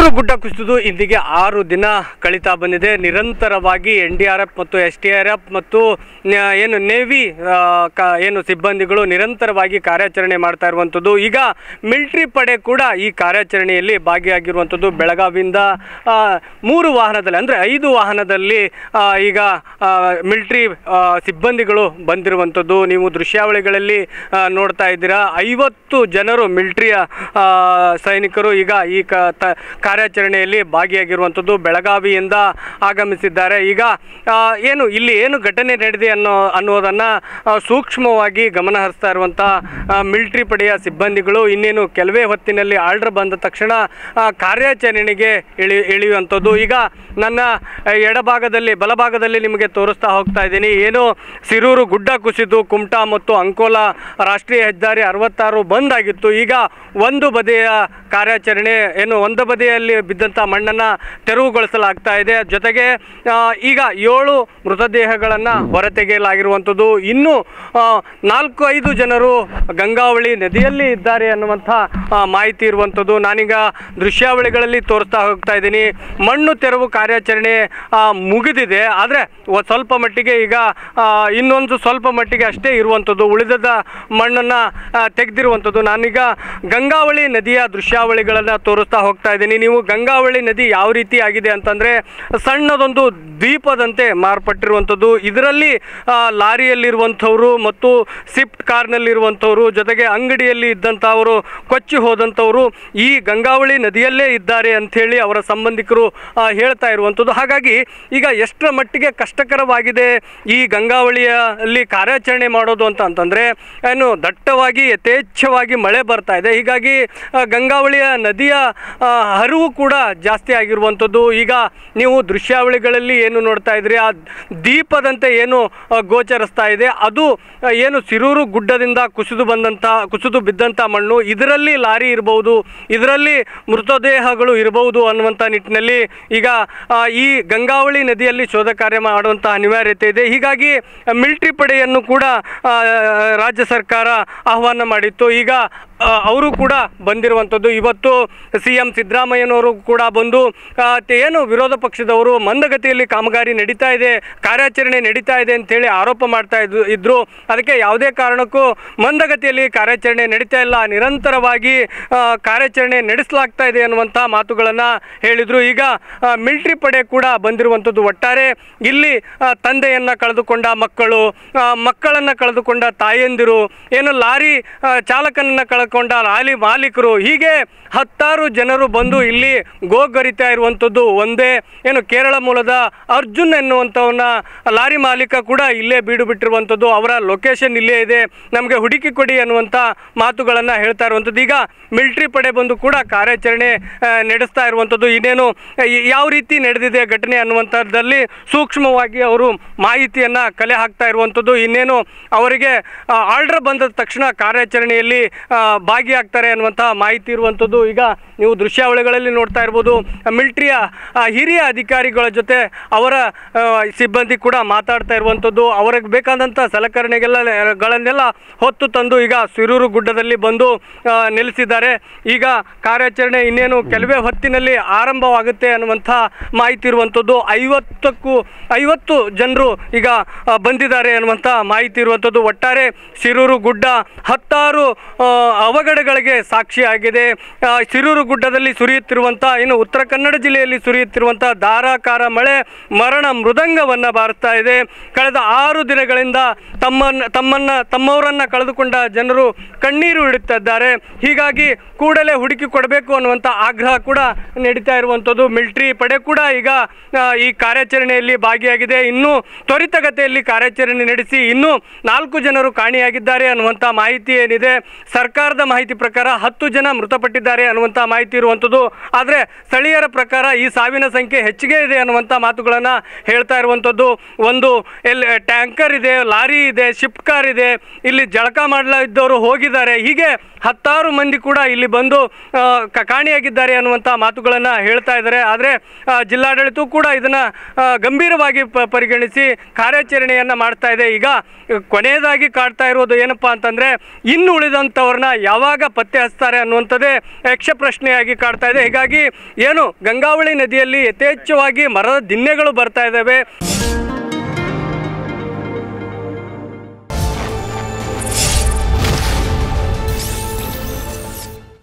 ಶಿರೂರು ಗುಡ್ಡ ಕುಸಿದು ಇಂದಿಗೆ 6 ದಿನ ಕಳೀತಾ ಬಂದಿದೆ. ನಿರಂತರವಾಗಿ NDRF ಮತ್ತು SDRF ಮತ್ತು ಏನು ನೇವಿ ಏನು ಸಿಬ್ಬಂದಿಗಳು ನಿರಂತರವಾಗಿ ಕಾರ್ಯಾಚರಣೆ ಮಾಡ್ತಾ ಇರುವಂಥದ್ದು. ಈಗ ಮಿಲಿಟರಿ ಪಡೆ ಕೂಡ ಈ ಕಾರ್ಯಾಚರಣೆಯಲ್ಲಿ ಭಾಗಿಯಾಗಿರುವಂಥದ್ದು. ಬೆಳಗಾವಿಯಿಂದ 3 ವಾಹನದಲ್ಲಿ ಅಂದರೆ 5 ವಾಹನದಲ್ಲಿ ಈಗ ಮಿಲಿಟರಿ ಸಿಬ್ಬಂದಿಗಳು ಬಂದಿರುವಂಥದ್ದು. ನೀವು ದೃಶ್ಯಾವಳಿಗಳಲ್ಲಿ ನೋಡ್ತಾ ಇದ್ದೀರಾ. 50 ಜನರು ಮಿಲಿಟರಿಯ ಸೈನಿಕರು ಈಗ ಈ ಕಾರ್ಯಾಚರಣೆಯಲ್ಲಿ ಭಾಗಿಯಾಗಿರುವಂಥದ್ದು. ಬೆಳಗಾವಿಯಿಂದ ಆಗಮಿಸಿದ್ದಾರೆ. ಈಗ ಇಲ್ಲಿ ಏನು ಘಟನೆ ನಡೆದಿದೆ ಅನ್ನೋದನ್ನು ಸೂಕ್ಷ್ಮವಾಗಿ ಗಮನ ಹರಿಸ್ತಾ ಇರುವಂಥ ಮಿಲಿಟರಿ ಪಡೆಯ ಸಿಬ್ಬಂದಿಗಳು ಇನ್ನೇನು ಕೆಲವೇ ಹೊತ್ತಿನಲ್ಲಿ ಆರ್ಡರ್ ಬಂದ ತಕ್ಷಣ ಕಾರ್ಯಾಚರಣೆಗೆ ಇಳಿಯುವಂಥದ್ದು. ಈಗ ನನ್ನ ಎಡಭಾಗದಲ್ಲಿ ಬಲಭಾಗದಲ್ಲಿ ನಿಮಗೆ ತೋರಿಸ್ತಾ ಹೋಗ್ತಾ ಇದ್ದೀನಿ. ಏನು ಶಿರೂರು ಗುಡ್ಡ ಕುಸಿದು ಕುಮಟಾ ಮತ್ತು ಅಂಕೋಲಾ ರಾಷ್ಟ್ರೀಯ ಹೆದ್ದಾರಿ 66 ಬಂದ್ ಆಗಿತ್ತು. ಈಗ ಒಂದು ಬದಿಯ ಕಾರ್ಯಾಚರಣೆ ಒಂದು ಬದಿಯಲ್ಲಿ ಬಿದ್ದಂಥ ಮಣ್ಣನ್ನು ತೆರವುಗೊಳಿಸಲಾಗ್ತಾ ಇದೆ. ಜೊತೆಗೆ ಈಗ 7 ಮೃತದೇಹಗಳನ್ನು ಹೊರತೆಗೆಯಲಾಗಿರುವಂಥದ್ದು. ಇನ್ನೂ 4-5 ಜನರು ಗಂಗಾವಳಿ ನದಿಯಲ್ಲಿ ಇದ್ದಾರೆ ಅನ್ನುವಂಥ ಮಾಹಿತಿ ಇರುವಂಥದ್ದು. ನಾನೀಗ ದೃಶ್ಯಾವಳಿಗಳಲ್ಲಿ ತೋರಿಸ್ತಾ ಹೋಗ್ತಾ ಇದ್ದೀನಿ. ಮಣ್ಣು ತೆರವು ಕಾರ್ಯಾಚರಣೆ ಮುಗಿದಿದೆ. ಆದರೆ ಸ್ವಲ್ಪ ಮಟ್ಟಿಗೆ ಈಗ ಇನ್ನೊಂದು ಸ್ವಲ್ಪ ಮಟ್ಟಿಗೆ ಅಷ್ಟೇ ಇರುವಂಥದ್ದು. ಉಳಿದ ಮಣ್ಣನ್ನು ತೆಗೆದಿರುವಂಥದ್ದು. ನಾನೀಗ ಗಂಗಾವಳಿ ನದಿಯ ದೃಶ್ಯಾವಳಿಗಳನ್ನು ತೋರಿಸ್ತಾ ಹೋಗ್ತಾ ಇದ್ದೀನಿ. ನೀವು ಗಂಗಾವಳಿ ನದಿ ಯಾವ ರೀತಿ ಆಗಿದೆ ಅಂತಂದರೆ ಸಣ್ಣದೊಂದು ದ್ವೀಪದಂತೆ ಮಾರ್ಪಟ್ಟಿರುವಂಥದ್ದು. ಇದರಲ್ಲಿ ಲಾರಿಯಲ್ಲಿರುವಂಥವರು ಮತ್ತು ಸ್ವಿಫ್ಟ್ ಕಾರ್ನಲ್ಲಿರುವಂಥವರು ಜೊತೆಗೆ ಅಂಗಡಿಯಲ್ಲಿ ಇದ್ದಂಥವರು ಕೊಚ್ಚಿ ಹೋದಂಥವರು ಈ ಗಂಗಾವಳಿ ನದಿಯಲ್ಲೇ ಇದ್ದಾರೆ ಅಂಥೇಳಿ ಅವರ ಸಂಬಂಧಿಕರು ಹೇಳ್ತಾ ಇರುವಂಥದ್ದು. ಹಾಗಾಗಿ ಈಗ ಎಷ್ಟರ ಮಟ್ಟಿಗೆ ಕಷ್ಟಕರವಾಗಿದೆ ಈ ಗಂಗಾವಳಿಯಲ್ಲಿ ಕಾರ್ಯಾಚರಣೆ ಮಾಡೋದು ಅಂತಂದರೆ ದಟ್ಟವಾಗಿ ಯಥೇಚ್ಛವಾಗಿ ಮಳೆ ಬರ್ತಾ ಇದೆ. ಹೀಗಾಗಿ ಗಂಗಾವಳಿಯ ನದಿಯ ಹರಿವು ಕೂಡ ಜಾಸ್ತಿ ಆಗಿರುವಂಥದ್ದು. ಈಗ ನೀವು ದೃಶ್ಯಾವಳಿಗಳಲ್ಲಿ ಏನು ನೋಡ್ತಾ ಇದ್ರಿ, ಆ ದೀಪದಂತೆ ಏನು ಗೋಚರಿಸ್ತಾ ಇದೆ ಅದು ಏನು ಶಿರೂರು ಗುಡ್ಡದಿಂದ ಕುಸಿದು ಬಿದ್ದಂಥ ಮಣ್ಣು. ಇದರಲ್ಲಿ ಲಾರಿ ಇರಬಹುದು, ಇದರಲ್ಲಿ ಮೃತದೇಹಗಳು ಇರಬಹುದು ಅನ್ನುವಂಥ ನಿಟ್ಟಿನಲ್ಲಿ ಈಗ ಈ ಗಂಗಾವಳಿ ನದಿಯಲ್ಲಿ ಶೋಧ ಕಾರ್ಯ ಮಾಡುವಂಥ ಅನಿವಾರ್ಯತೆ ಇದೆ. ಹೀಗಾಗಿ ಮಿಲಿಟರಿ ಪಡೆಯನ್ನು ಕೂಡ ರಾಜ್ಯ ಸರ್ಕಾರ ಆಹ್ವಾನ ಮಾಡಿತ್ತು. ಈಗ ಅವರು ಕೂಡ ಬಂದಿರುವಂಥದ್ದು. ಇವತ್ತು CM ಸಿದ್ದರಾಮಯ್ಯನವರು ಕೂಡ ಬಂದು ಏನು ವಿರೋಧ ಪಕ್ಷದವರು ಮಂದಗತಿಯಲ್ಲಿ ಕಾಮಗಾರಿ ನಡೀತಾ ಇದೆ, ಕಾರ್ಯಾಚರಣೆ ನಡೀತಾ ಇದೆ ಅಂತೇಳಿ ಆರೋಪ ಮಾಡ್ತಾ ಇದ್ರು. ಅದಕ್ಕೆ ಯಾವುದೇ ಕಾರಣಕ್ಕೂ ಮಂದಗತಿಯಲ್ಲಿ ಕಾರ್ಯಾಚರಣೆ ನಡೀತಾ ಇಲ್ಲ, ನಿರಂತರವಾಗಿ ಕಾರ್ಯಾಚರಣೆ ನಡೆಸಲಾಗ್ತಾ ಇದೆ ಅನ್ನುವಂಥ ಮಾತುಗಳನ್ನು ಹೇಳಿದರು. ಈಗ ಮಿಲಿಟರಿ ಪಡೆ ಕೂಡ ಬಂದಿರುವಂಥದ್ದು. ಒಟ್ಟಾರೆ ಇಲ್ಲಿ ತಂದೆಯನ್ನು ಕಳೆದುಕೊಂಡ ಮಕ್ಕಳನ್ನು ಕಳೆದುಕೊಂಡ ತಾಯಂದಿರು, ಏನು ಲಾರಿ ಚಾಲಕನನ್ನು ಕಳೆದುಕೊಂಡ ಲಾರಿ ಮಾಲೀಕರು, ಹೀಗೆ 10 ಜನರು ಬಂದು ಇಲ್ಲಿ ಗೋಗರಿತಾ ಇರುವಂಥದ್ದು. ಒಂದೇ ಏನು ಕೇರಳ ಮೂಲದ ಅರ್ಜುನ್ ಎನ್ನುವಂಥವನ್ನ ಲಾರಿ ಮಾಲೀಕ ಕೂಡ ಇಲ್ಲೇ ಬೀಡು ಬಿಟ್ಟಿರುವಂಥದ್ದು. ಅವರ ಲೊಕೇಶನ್ ಇಲ್ಲೇ ಇದೆ, ನಮಗೆ ಹುಡುಕಿ ಕೊಡಿ ಅನ್ನುವಂಥ ಮಾತುಗಳನ್ನು ಹೇಳ್ತಾ ಇರುವಂಥದ್ದು. ಈಗ ಮಿಲಿಟರಿ ಪಡೆ ಬಂದು ಕೂಡ ಕಾರ್ಯಾಚರಣೆ ನಡೆಸ್ತಾ ಇರುವಂಥದ್ದು. ಇನ್ನೇನು ಯಾವ ರೀತಿ ನಡೆದಿದೆ ಘಟನೆ ಅನ್ನುವಂಥದ್ದಲ್ಲಿ ಸೂಕ್ಷ್ಮವಾಗಿ ಅವರು ಮಾಹಿತಿಯನ್ನು ಕಲೆ ಹಾಕ್ತಾ ಇರುವಂಥದ್ದು. ಇನ್ನೇನು ಅವರಿಗೆ ಆರ್ಡರ್ ಬಂದ ತಕ್ಷಣ ಕಾರ್ಯಾಚರಣೆಯಲ್ಲಿ ಭಾಗಿಯಾಗ್ತಾರೆ ಅನ್ನುವಂಥ ಮಾಹಿತಿ ಇರುವಂಥದ್ದು. ಈಗ ನೀವು ದೃಶ್ಯಾವಳಿಗಳಲ್ಲಿ ನೋಡ್ತಾ ಇರ್ಬೋದು. ಮಿಲಿಟರಿಯ ಹಿರಿಯ ಅಧಿಕಾರಿಗಳ ಜೊತೆ ಅವರ ಸಿಬ್ಬಂದಿ ಕೂಡ ಮಾತಾಡ್ತಾ ಇರುವಂಥದ್ದು. ಅವ್ರಿಗೆ ಬೇಕಾದಂಥ ಸಲಕರಣೆಗಳನ್ನೆಲ್ಲ ಹೊತ್ತು ತಂದು ಈಗ ಶಿರೂರು ಗುಡ್ಡದಲ್ಲಿ ಬಂದು ನೆಲೆಸಿದ್ದಾರೆ. ಈಗ ಕಾರ್ಯಾಚರಣೆ ಇನ್ನೇನು ಕೆಲವೇ ಹೊತ್ತಿನಲ್ಲಿ ಆರಂಭವಾಗುತ್ತೆ ಅನ್ನುವಂಥ ಮಾಹಿತಿ ಇರುವಂಥದ್ದು. 50 ಜನರು ಈಗ ಬಂದಿದ್ದಾರೆ ಅನ್ನುವಂಥ ಮಾಹಿತಿ ಇರುವಂಥದ್ದು. ಒಟ್ಟಾರೆ ಶಿರೂರು ಗುಡ್ಡ 10 ಅವಘಡಗಳಿಗೆ ಸಾಕ್ಷಿಯಾಗಿದೆ. ಶಿರೂರು ಗುಡ್ಡದಲ್ಲಿ ಸುರಿಯುತ್ತಿರುವಂಥ ಉತ್ತರ ಕನ್ನಡ ಜಿಲ್ಲೆಯಲ್ಲಿ ಸುರಿಯುತ್ತಿರುವಂಥ ಧಾರಾಕಾರ ಮಳೆ ಮರಣ ಮೃದಂಗವನ್ನು ಬಾರಿಸ್ತಾ ಇದೆ. ಕಳೆದ 6 ದಿನಗಳಿಂದ ತಮ್ಮವರನ್ನು ಕಳೆದುಕೊಂಡ ಜನರು ಕಣ್ಣೀರು ಇಡುತ್ತಿದ್ದಾರೆ. ಹೀಗಾಗಿ ಕೂಡಲೇ ಹುಡುಕಿ ಕೊಡಬೇಕು ಅನ್ನುವಂಥ ಆಗ್ರಹ ಕೂಡ ನಡೀತಾ ಇರುವಂಥದ್ದು. ಮಿಲಿಟರಿ ಪಡೆ ಕೂಡ ಈಗ ಈ ಕಾರ್ಯಾಚರಣೆಯಲ್ಲಿ ಭಾಗಿಯಾಗಿದೆ. ಇನ್ನೂ ತ್ವರಿತಗತಿಯಲ್ಲಿ ಕಾರ್ಯಾಚರಣೆ ನಡೆಸಿ ಇನ್ನೂ 4 ಜನರು ಕಾಣೆಯಾಗಿದ್ದಾರೆ ಅನ್ನುವಂಥ ಮಾಹಿತಿ ಏನಿದೆ. ಸರ್ಕಾರದ ಮಾಹಿತಿ ಪ್ರಕಾರ 10 ಜನ ಮೃತಪಟ್ಟಿದ್ದಾರೆ ಅನ್ನುವಂಥ ಮಾಹಿತಿ ಇರುವಂಥದ್ದು. ಆದರೆ ಸ್ಥಳೀಯರ ಪ್ರಕಾರ ಈ ಸಾವಿನ ಸಂಖ್ಯೆ ಹೆಚ್ಚಿಗೆ ಇದೆ ಅನ್ನುವಂಥ ಮಾತುಗಳನ್ನು ಹೇಳ್ತಾ ಇರುವಂಥದ್ದು. ಒಂದು ಟ್ಯಾಂಕರ್ ಇದೆ, ಲಾರಿ ಇದೆ, ಶಿಫ್ಟ್ ಕಾರ್ ಇದೆ, ಇಲ್ಲಿ ಜಳಕ ಮಾಡಲಿದ್ದವರು ಹೋಗಿದ್ದಾರೆ. ಹೀಗೆ 10 ಮಂದಿ ಕೂಡ ಇಲ್ಲಿ ಬಂದು ಕಾಣಿಯಾಗಿದ್ದಾರೆ ಅನ್ನುವಂಥ ಮಾತುಗಳನ್ನು ಹೇಳ್ತಾ ಇದ್ದಾರೆ. ಆದರೆ ಜಿಲ್ಲಾಡಳಿತವೂ ಕೂಡ ಇದನ್ನು ಗಂಭೀರವಾಗಿ ಪರಿಗಣಿಸಿ ಕಾರ್ಯಾಚರಣೆಯನ್ನು ಮಾಡ್ತಾ ಇದೆ. ಈಗ ಕೊನೆಯದಾಗಿ ಕಾಡ್ತಾ ಇರೋದು ಏನಪ್ಪಾ ಅಂತಂದರೆ ಇನ್ನು ಉಳಿದಂಥವ್ರನ್ನ ಯಾವಾಗ ಪತ್ತೆ ಹಚ್ತಾರೆ ಅನ್ನುವಂಥದ್ದೇ ಯಕ್ಷ ಪ್ರಶ್ನೆಯಾಗಿ ಕಾಡ್ತಾ ಇದೆ. ಹೀಗಾಗಿ ಏನು ಗಂಗಾವಳಿ ನದಿಯಲ್ಲಿ ಯಥೇಚ್ಛವಾಗಿ ಮರದ ದಿನ್ನೆಗಳು ಬರ್ತಾ ಇದ್ದಾವೆ.